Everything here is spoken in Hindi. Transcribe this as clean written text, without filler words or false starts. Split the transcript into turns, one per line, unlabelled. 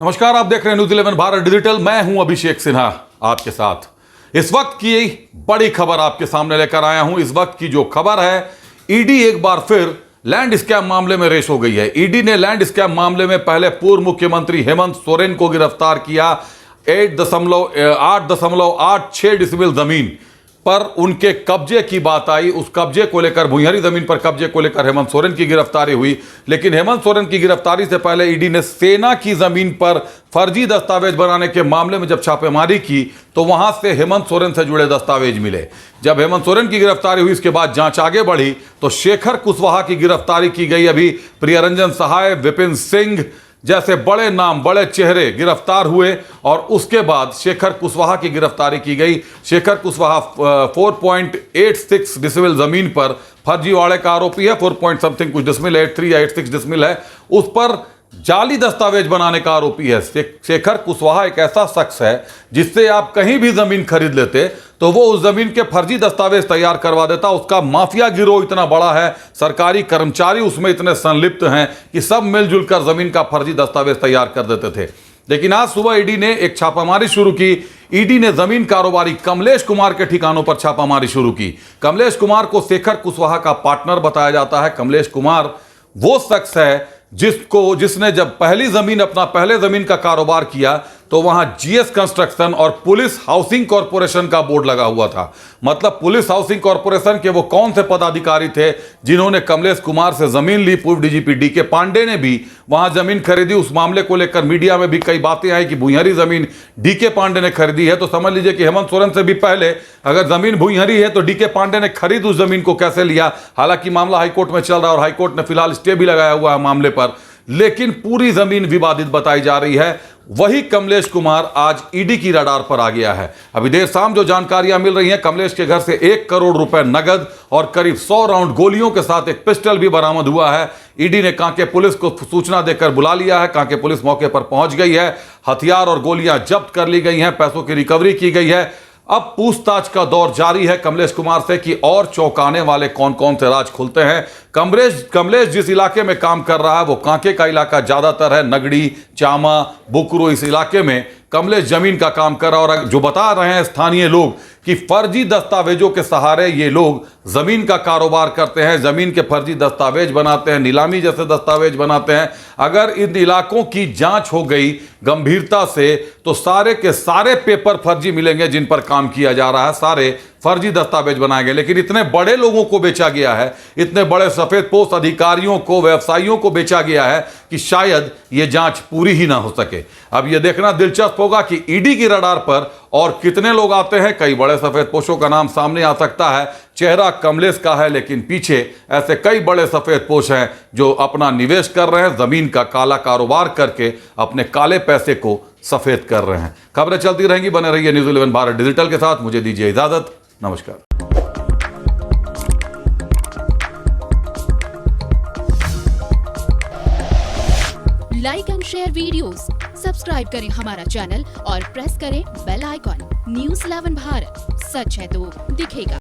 नमस्कार, आप देख रहे हैं न्यूज़ 11 भारत डिजिटल। मैं हूं अभिषेक सिन्हा आपके साथ। इस वक्त की बड़ी खबर आपके सामने लेकर आया हूं। इस वक्त की जो खबर है, ईडी एक बार फिर लैंड स्कैम मामले में रेस हो गई है। ईडी ने लैंड स्कैम मामले में पहले पूर्व मुख्यमंत्री हेमंत सोरेन को गिरफ्तार किया। 8.86 डिसमिल जमीन पर उनके कब्जे की बात आई। उस कब्जे को लेकर, भुइंहरी जमीन पर कब्जे को लेकर हेमंत सोरेन की गिरफ्तारी हुई। लेकिन हेमंत सोरेन की गिरफ्तारी से पहले ईडी ने सेना की जमीन पर फर्जी दस्तावेज बनाने के मामले में जब छापेमारी की तो वहां से हेमंत सोरेन से जुड़े दस्तावेज मिले। जब हेमंत सोरेन की गिरफ्तारी हुई, इसके बाद जांच आगे बढ़ी तो शेखर कुशवाहा की गिरफ्तारी की गई। अभी प्रियरंजन सहाय, विपिन सिंह जैसे बड़े नाम, बड़े चेहरे गिरफ्तार हुए और उसके बाद शेखर कुशवाहा की गिरफ्तारी की गई। शेखर कुशवाहा 4.86 डिसमिल जमीन पर फर्जीवाड़े का आरोपी है। 4 पॉइंट समथिंग कुछ डिसमिल, 83 या 86 डिसमिल है, उस पर जाली दस्तावेज बनाने का आरोपी है। शेखर कुशवाहा एक ऐसा शख्स है जिससे आप कहीं भी जमीन खरीद लेते तो वो उस जमीन के फर्जी दस्तावेज तैयार करवा देता। उसका माफिया गिरोह इतना बड़ा है, सरकारी कर्मचारी उसमें इतने संलिप्त हैं कि सब मिलजुल कर जमीन का फर्जी दस्तावेज तैयार कर देते थे। लेकिन आज सुबह ईडी ने एक छापामारी शुरू की। ईडी ने जमीन कारोबारी कमलेश कुमार के ठिकानों पर छापामारी शुरू की। कमलेश कुमार को शेखर कुशवाहा का पार्टनर बताया जाता है। कमलेश कुमार वो शख्स है जिसने जब पहले जमीन का कारोबार किया तो वहां जीएस कंस्ट्रक्शन और पुलिस हाउसिंग कॉरपोरेशन का बोर्ड लगा हुआ था। मतलब पुलिस हाउसिंग कॉरपोरेशन के वो कौन से पदाधिकारी थे जिन्होंने कमलेश कुमार से जमीन ली। पूर्व डीजीपी डीके पांडे ने भी वहां जमीन खरीदी। उस मामले को लेकर मीडिया में भी कई बातें आई कि भुइंहरी जमीन डीके पांडे ने खरीदी है। तो समझ लीजिए कि हेमंत सोरेन से भी पहले अगर जमीन भुइंहरी है तो डीके पांडे ने खरीद उस जमीन को कैसे लिया। हालांकि मामला हाईकोर्ट में चल रहा है और हाईकोर्ट ने फिलहाल स्टे भी लगाया हुआ है मामले पर, लेकिन पूरी जमीन विवादित बताई जा रही है। वही कमलेश कुमार आज ईडी की रडार पर आ गया है। अभी देर शाम जो जानकारियां मिल रही हैं, कमलेश के घर से 1 करोड़ रुपए नगद और करीब 100 राउंड गोलियों के साथ एक पिस्टल भी बरामद हुआ है। ईडी ने कांके पुलिस को सूचना देकर बुला लिया है। कांके पुलिस मौके पर पहुंच गई है। हथियार और गोलियां जब्त कर ली गई हैं, पैसों की रिकवरी की गई है। अब पूछताछ का दौर जारी है कमलेश कुमार से कि और चौंकाने वाले कौन कौन से राज खुलते हैं। कमलेश जिस इलाके में काम कर रहा है वो कांके का इलाका ज्यादातर है, नगड़ी, चामा, बुकरू, इस इलाके में कमलेश जमीन का काम कर रहा है। और जो बता रहे हैं स्थानीय लोग कि फर्जी दस्तावेजों के सहारे ये लोग जमीन का कारोबार करते हैं, जमीन के फर्जी दस्तावेज बनाते हैं, नीलामी जैसे दस्तावेज बनाते हैं। अगर इन इलाकों की जांच हो गई गंभीरता से तो सारे के सारे पेपर फर्जी मिलेंगे जिन पर काम किया जा रहा है, सारे फर्जी दस्तावेज बनाए गए। लेकिन इतने बड़े लोगों को बेचा गया है, इतने बड़े सफेदपोश अधिकारियों को, व्यवसायियों को बेचा गया है कि शायद ये जांच पूरी ही ना हो सके। अब यह देखना दिलचस्प होगा कि ईडी की रडार पर और कितने लोग आते हैं। कई बड़े सफेदपोशों का नाम सामने आ सकता है। चेहरा कमलेश का है, लेकिन पीछे ऐसे कई बड़े सफेदपोश हैं जो अपना निवेश कर रहे हैं, जमीन का काला कारोबार करके अपने काले पैसे को सफेद कर रहे हैं। खबरें चलती रहेंगी, बने रहिए न्यूज़ 11 भारत डिजिटल के साथ। मुझे दीजिए इजाजत, नमस्कार।
Like and share videos, subscribe करें हमारा चैनल और प्रेस करें बेल आइकॉन। न्यूज़ 11 भारत, सच है तो दिखेगा।